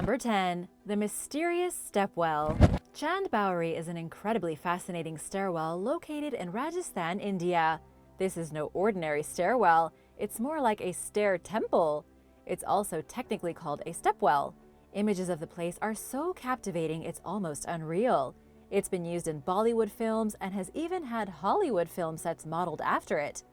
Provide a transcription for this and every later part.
Number 10. The mysterious Stepwell Chandbowery is an incredibly fascinating stairwell located in Rajasthan, India. This is no ordinary stairwell, it's more like a stair temple. It's also technically called a stepwell. Images of the place are so captivating it's almost unreal. It's been used in Bollywood films and has even had Hollywood film sets modeled after it.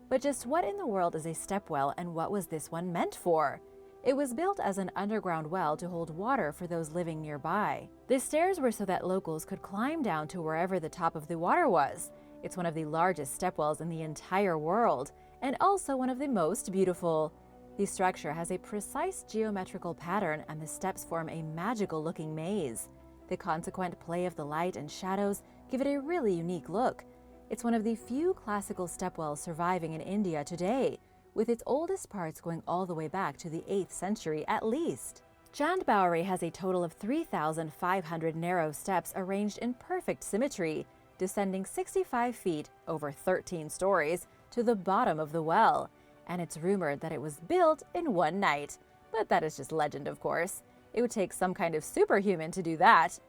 But just what in the world is a stepwell, and what was this one meant for? It was built as an underground well to hold water for those living nearby. The stairs were so that locals could climb down to wherever the top of the water was. It's one of the largest stepwells in the entire world, and also one of the most beautiful. The structure has a precise geometrical pattern, and the steps form a magical-looking maze. The consequent play of the light and shadows give it a really unique look. It's one of the few classical stepwells surviving in India today, with its oldest parts going all the way back to the 8th century at least. Chandbowery has a total of 3,500 narrow steps arranged in perfect symmetry, descending 65 feet, over 13 stories, to the bottom of the well, and it's rumored that it was built in one night. But that is just legend, of course. It would take some kind of superhuman to do that.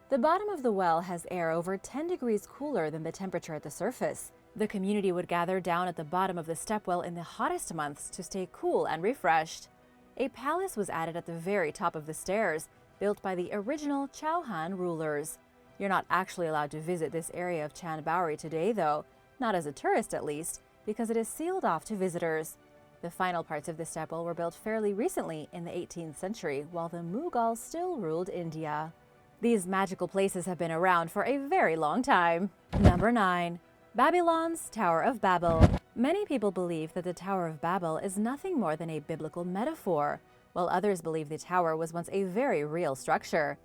The bottom of the well has air over 10 degrees cooler than the temperature at the surface. The community would gather down at the bottom of the stepwell in the hottest months to stay cool and refreshed. A palace was added at the very top of the stairs, built by the original Chauhan rulers. You're not actually allowed to visit this area of Chandbowery today, though, not as a tourist at least, because it is sealed off to visitors. The final parts of the stepwell were built fairly recently in the 18th century, while the Mughals still ruled India. These magical places have been around for a very long time. Number 9. Babylon's Tower of Babel. Many people believe that the Tower of Babel is nothing more than a biblical metaphor, while others believe the tower was once a very real structure.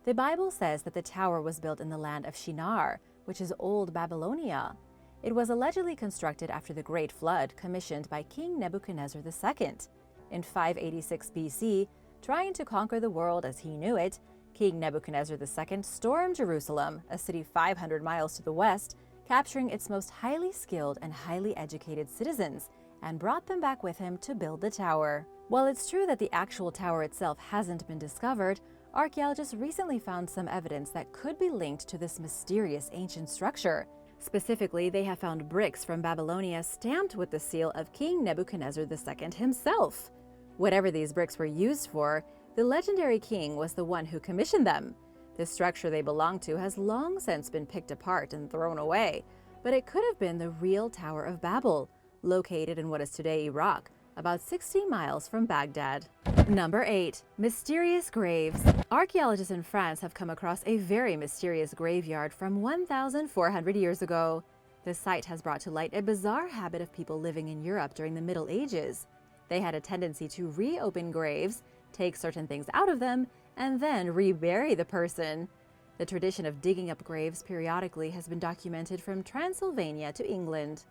The Bible says that the tower was built in the land of Shinar, which is Old Babylonia. It was allegedly constructed after the Great Flood, commissioned by King Nebuchadnezzar II. In 586 BC, trying to conquer the world as he knew it, King Nebuchadnezzar II stormed Jerusalem, a city 500 miles to the west, capturing its most highly skilled and highly educated citizens, and brought them back with him to build the tower. While it's true that the actual tower itself hasn't been discovered, archaeologists recently found some evidence that could be linked to this mysterious ancient structure. Specifically, they have found bricks from Babylonia stamped with the seal of King Nebuchadnezzar II himself. Whatever these bricks were used for, the legendary king was the one who commissioned them. The structure they belong to has long since been picked apart and thrown away, but it could have been the real Tower of Babel, located in what is today Iraq, about 60 miles from Baghdad. Number 8. Mysterious graves. Archaeologists in France have come across a very mysterious graveyard from 1,400 years ago. The site has brought to light a bizarre habit of people living in Europe during the Middle Ages. They had a tendency to reopen graves, take certain things out of them, and then rebury the person. The tradition of digging up graves periodically has been documented from Transylvania to England.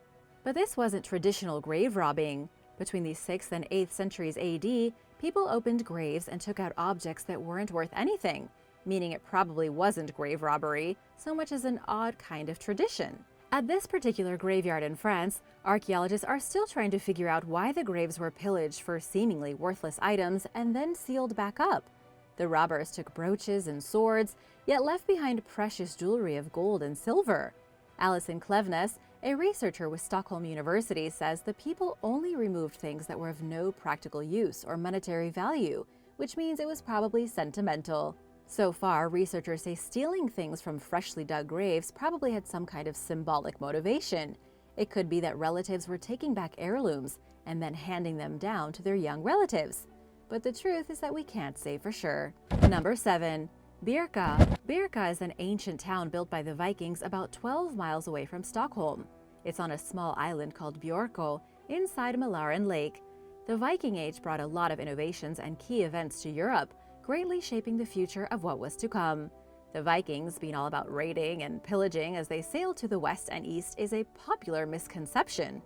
But this wasn't traditional grave robbing. Between the 6th and 8th centuries AD, people opened graves and took out objects that weren't worth anything, meaning it probably wasn't grave robbery, so much as an odd kind of tradition. At this particular graveyard in France, archaeologists are still trying to figure out why the graves were pillaged for seemingly worthless items and then sealed back up. The robbers took brooches and swords, yet left behind precious jewelry of gold and silver. Alison Klevnes, a researcher with Stockholm University, says the people only removed things that were of no practical use or monetary value, which means it was probably sentimental. So far, researchers say stealing things from freshly dug graves probably had some kind of symbolic motivation. It could be that relatives were taking back heirlooms and then handing them down to their young relatives. But the truth is that we can't say for sure. Number 7. Birka. Birka is an ancient town built by the Vikings about 12 miles away from Stockholm. It's on a small island called Björkö inside Mälaren Lake. The Viking Age brought a lot of innovations and key events to Europe, greatly shaping the future of what was to come. The Vikings being all about raiding and pillaging as they sailed to the west and east is a popular misconception.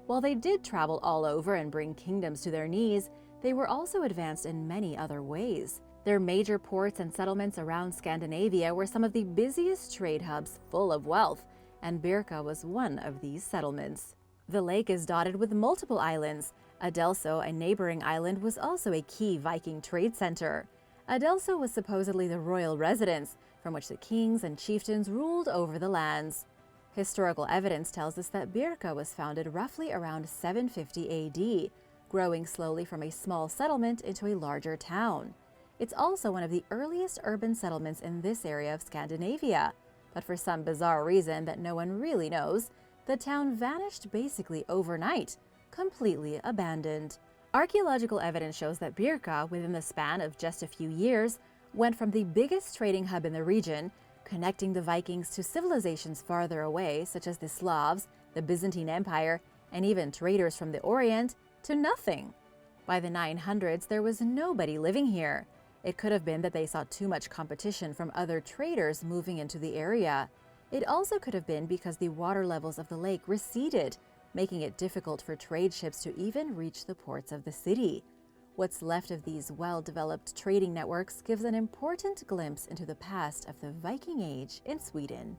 While they did travel all over and bring kingdoms to their knees, they were also advanced in many other ways. Their major ports and settlements around Scandinavia were some of the busiest trade hubs full of wealth, and Birka was one of these settlements. The lake is dotted with multiple islands. Adelso, a neighboring island, was also a key Viking trade center. Adelso was supposedly the royal residence from which the kings and chieftains ruled over the lands. Historical evidence tells us that Birka was founded roughly around 750 AD, growing slowly from a small settlement into a larger town. It's also one of the earliest urban settlements in this area of Scandinavia, but for some bizarre reason that no one really knows, the town vanished basically overnight, completely abandoned. Archaeological evidence shows that Birka, within the span of just a few years, went from the biggest trading hub in the region, connecting the Vikings to civilizations farther away, such as the Slavs, the Byzantine Empire, and even traders from the Orient, to nothing. By the 900s, there was nobody living here. It could have been that they saw too much competition from other traders moving into the area. It also could have been because the water levels of the lake receded, making it difficult for trade ships to even reach the ports of the city. What's left of these well-developed trading networks gives an important glimpse into the past of the Viking Age in Sweden.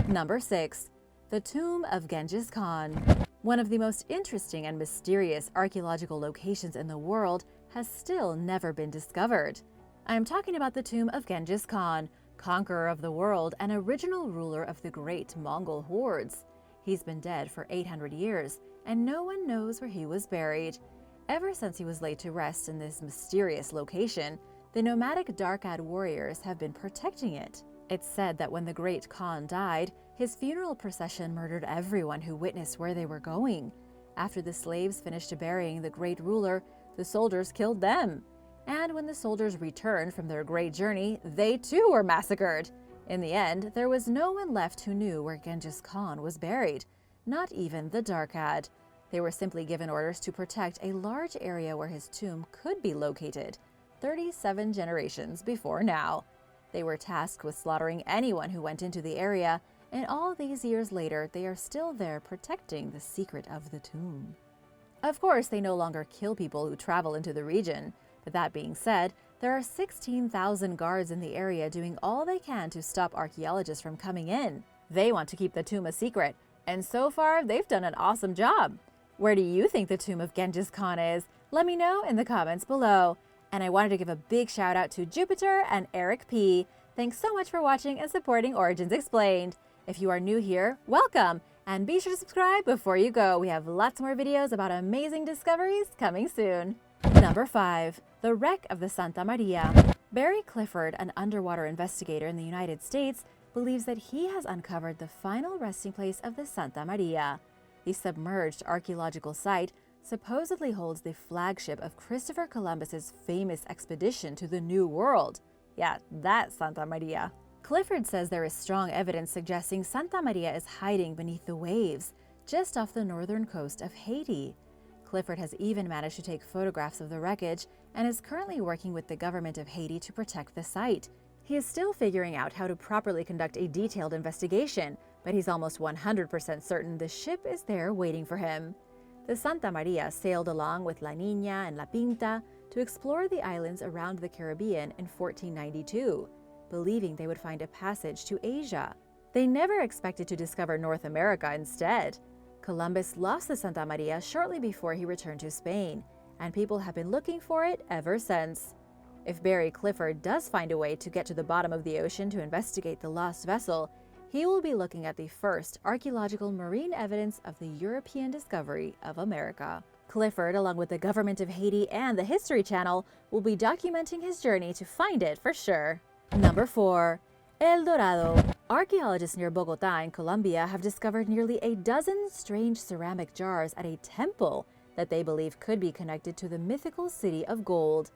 Number 6. The Tomb of Genghis Khan. One of the most interesting and mysterious archaeological locations in the world has still never been discovered. I'm talking about the tomb of Genghis Khan, conqueror of the world and original ruler of the great Mongol hordes. He's been dead for 800 years, and no one knows where he was buried. Ever since he was laid to rest in this mysterious location, the nomadic Darkad warriors have been protecting it. It's said that when the great Khan died, his funeral procession murdered everyone who witnessed where they were going. After the slaves finished burying the great ruler, the soldiers killed them. And when the soldiers returned from their great journey, they too were massacred. In the end, there was no one left who knew where Genghis Khan was buried, not even the Darkad. They were simply given orders to protect a large area where his tomb could be located, 37 generations before now. They were tasked with slaughtering anyone who went into the area, and all these years later, they are still there protecting the secret of the tomb. Of course, they no longer kill people who travel into the region. But that being said, there are 16,000 guards in the area doing all they can to stop archaeologists from coming in. They want to keep the tomb a secret, and so far, they've done an awesome job. Where do you think the tomb of Genghis Khan is? Let me know in the comments below. And I wanted to give a big shout out to Jupiter and Eric P. Thanks so much for watching and supporting Origins Explained. If you are new here, welcome, and be sure to subscribe before you go. We have lots more videos about amazing discoveries coming soon. Number 5. The wreck of the Santa Maria. Barry Clifford, an underwater investigator in the United States, believes that he has uncovered the final resting place of the Santa Maria. The submerged archaeological site supposedly holds the flagship of Christopher Columbus's famous expedition to the New World. Yeah, that Santa Maria. Clifford says there is strong evidence suggesting Santa Maria is hiding beneath the waves, just off the northern coast of Haiti. Clifford has even managed to take photographs of the wreckage and is currently working with the government of Haiti to protect the site. He is still figuring out how to properly conduct a detailed investigation, but he's almost 100% certain the ship is there waiting for him. The Santa Maria sailed along with La Niña and La Pinta to explore the islands around the Caribbean in 1492, believing they would find a passage to Asia. They never expected to discover North America instead. Columbus lost the Santa Maria shortly before he returned to Spain, and people have been looking for it ever since. If Barry Clifford does find a way to get to the bottom of the ocean to investigate the lost vessel, he will be looking at the first archaeological marine evidence of the European discovery of America. Clifford, along with the government of Haiti and the History Channel, will be documenting his journey to find it for sure. Number 4. El Dorado. Archaeologists near Bogotá in Colombia have discovered nearly a dozen strange ceramic jars at a temple that they believe could be connected to the mythical city of gold.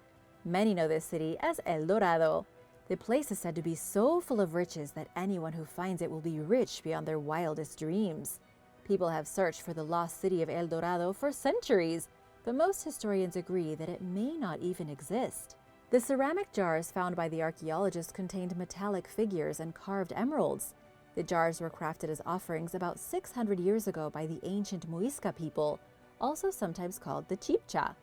Many know this city as El Dorado. The place is said to be so full of riches that anyone who finds it will be rich beyond their wildest dreams. People have searched for the lost city of El Dorado for centuries, but most historians agree that it may not even exist. The ceramic jars found by the archaeologists contained metallic figures and carved emeralds. The jars were crafted as offerings about 600 years ago by the ancient Muisca people, also sometimes called the Chibcha.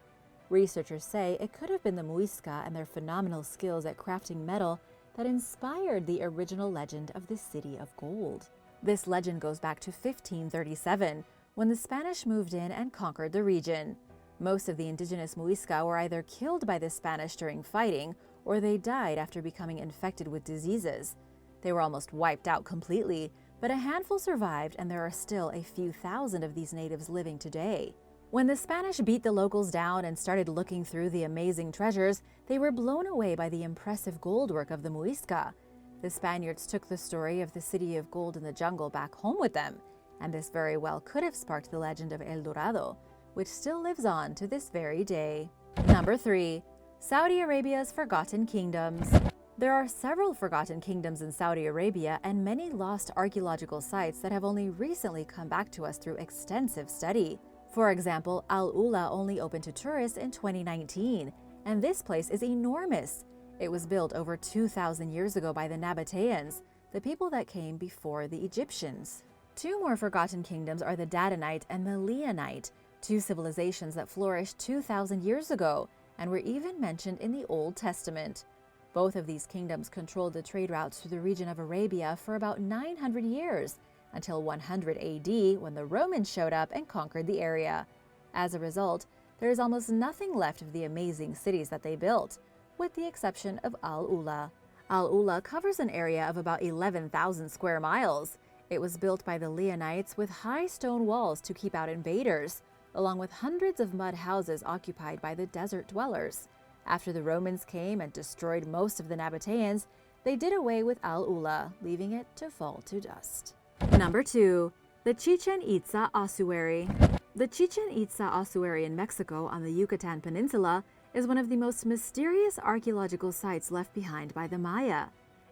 Researchers say it could have been the Muisca and their phenomenal skills at crafting metal that inspired the original legend of the City of Gold. This legend goes back to 1537, when the Spanish moved in and conquered the region. Most of the indigenous Muisca were either killed by the Spanish during fighting or they died after becoming infected with diseases. They were almost wiped out completely, but a handful survived, and there are still a few thousand of these natives living today. When the Spanish beat the locals down and started looking through the amazing treasures, they were blown away by the impressive goldwork of the Muisca. The Spaniards took the story of the city of gold in the jungle back home with them, and this very well could have sparked the legend of El Dorado, which still lives on to this very day. Number 3. Saudi Arabia's Forgotten Kingdoms. There are several forgotten kingdoms in Saudi Arabia and many lost archaeological sites that have only recently come back to us through extensive study. For example, Al Ula only opened to tourists in 2019, and this place is enormous. It was built over 2,000 years ago by the Nabateans, the people that came before the Egyptians. Two more forgotten kingdoms are the Dadanite and the Leonite, two civilizations that flourished 2,000 years ago and were even mentioned in the Old Testament. Both of these kingdoms controlled the trade routes through the region of Arabia for about 900 years, until 100 AD when the Romans showed up and conquered the area. As a result, there is almost nothing left of the amazing cities that they built, with the exception of Al Ula. Al Ula covers an area of about 11,000 square miles. It was built by the Leonites with high stone walls to keep out invaders, along with hundreds of mud houses occupied by the desert dwellers. After the Romans came and destroyed most of the Nabateans, they did away with Al Ula, leaving it to fall to dust. Number 2. The Chichen Itza Ossuary. The Chichen Itza Ossuary in Mexico on the Yucatan Peninsula is one of the most mysterious archaeological sites left behind by the Maya.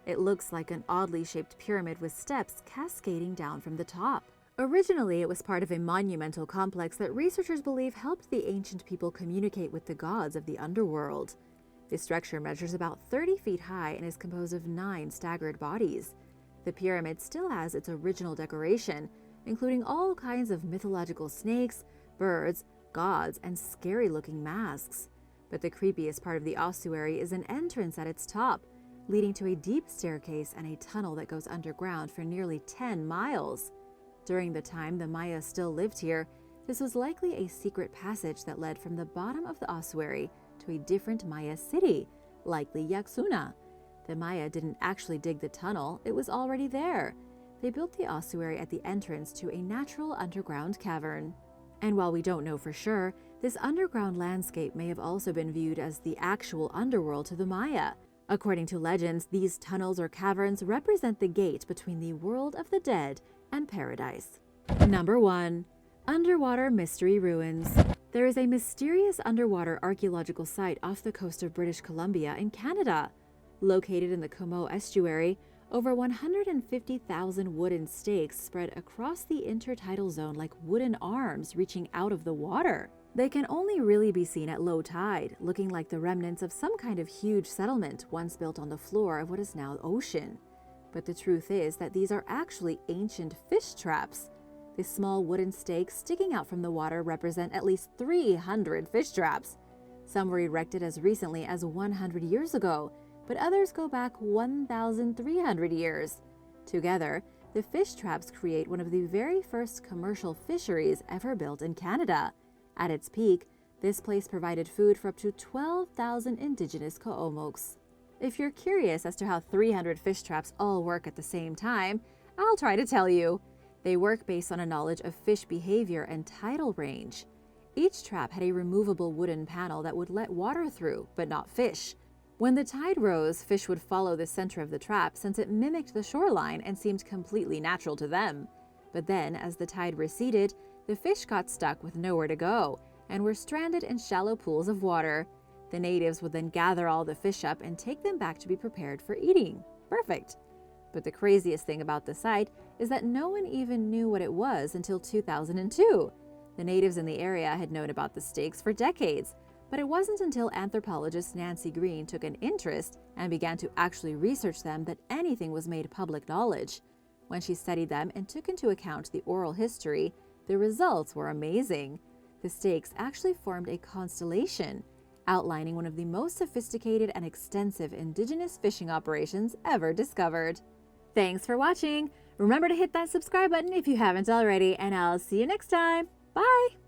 It looks like an oddly shaped pyramid with steps cascading down from the top. Originally, it was part of a monumental complex that researchers believe helped the ancient people communicate with the gods of the underworld. The structure measures about 30 feet high and is composed of 9 staggered bodies. The pyramid still has its original decoration, including all kinds of mythological snakes, birds, gods, and scary-looking masks. But the creepiest part of the ossuary is an entrance at its top, leading to a deep staircase and a tunnel that goes underground for nearly 10 miles. During the time the Maya still lived here, this was likely a secret passage that led from the bottom of the ossuary to a different Maya city, likely Yaxuna. The Maya didn't actually dig the tunnel, it was already there. They built the ossuary at the entrance to a natural underground cavern. And while we don't know for sure, this underground landscape may have also been viewed as the actual underworld to the Maya. According to legends, these tunnels or caverns represent the gate between the world of the dead and paradise. Number 1. Underwater Mystery Ruins. There is a mysterious underwater archaeological site off the coast of British Columbia in Canada. Located in the Comoe estuary, over 150,000 wooden stakes spread across the intertidal zone like wooden arms reaching out of the water. They can only really be seen at low tide, looking like the remnants of some kind of huge settlement once built on the floor of what is now ocean. But the truth is that these are actually ancient fish traps. The small wooden stakes sticking out from the water represent at least 300 fish traps. Some were erected as recently as 100 years ago, but others go back 1,300 years. Together, the fish traps create one of the very first commercial fisheries ever built in Canada. At its peak, this place provided food for up to 12,000 indigenous Ko'omoks. If you're curious as to how 300 fish traps all work at the same time, I'll try to tell you. They work based on a knowledge of fish behavior and tidal range. Each trap had a removable wooden panel that would let water through, but not fish. When the tide rose, fish would follow the center of the trap since it mimicked the shoreline and seemed completely natural to them. But then, as the tide receded, the fish got stuck with nowhere to go and were stranded in shallow pools of water. The natives would then gather all the fish up and take them back to be prepared for eating. Perfect. But the craziest thing about the site is that no one even knew what it was until 2002. The natives in the area had known about the stakes for decades, but it wasn't until anthropologist Nancy Green took an interest and began to actually research them that anything was made public knowledge. When she studied them and took into account the oral history, the results were amazing. The stakes actually formed a constellation, outlining one of the most sophisticated and extensive indigenous fishing operations ever discovered. Thanks for watching! Remember to hit that subscribe button if you haven't already, and I'll see you next time. Bye!